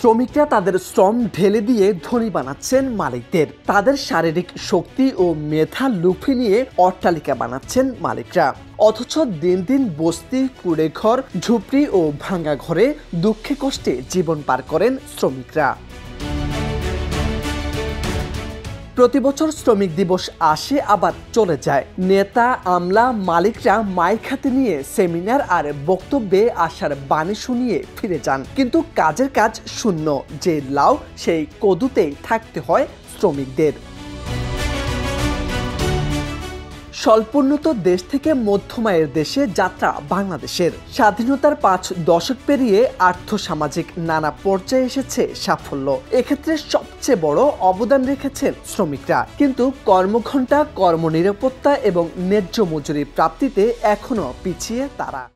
শ্রমিকরা তাদের শ্রম ঢেলে দিয়ে ধনী বানাচ্ছেন মালিকদের। তাদের শারীরিক শক্তি ও মেধা লুফে নিয়ে অট্টালিকা বানাচ্ছেন মালিকরা। অথচ দিন দিন বস্তি, কুড়েঘর, ঝুপড়ি ও ভাঙা ঘরে দুঃখে কষ্টে জীবন পার করেন শ্রমিকরা। প্রতি বছর শ্রমিক দিবস আসে আবার চলে যায়। নেতা, আমলা, মালিকরা মাইক হাতে নিয়ে সেমিনার আর বক্তব্যে আসার বাণী শুনিয়ে ফিরে যান, কিন্তু কাজের কাজ শূন্য। যে লাউ সেই কদুতেই থাকতে হয় শ্রমিকদের। স্বল্পোন্নত দেশ থেকে মধ্যমায়ের দেশে যাত্রা বাংলাদেশের। স্বাধীনতার 5 দশক পেরিয়ে আর্থসামাজিক নানা পর্যায়ে এসেছে সাফল্য। এক্ষেত্রে সবচেয়ে বড় অবদান রেখেছেন শ্রমিকরা। কিন্তু কর্মঘণ্টা, কর্মনিরাপত্তা এবং ন্যায্য মজুরি প্রাপ্তিতে এখনো পিছিয়ে তারা।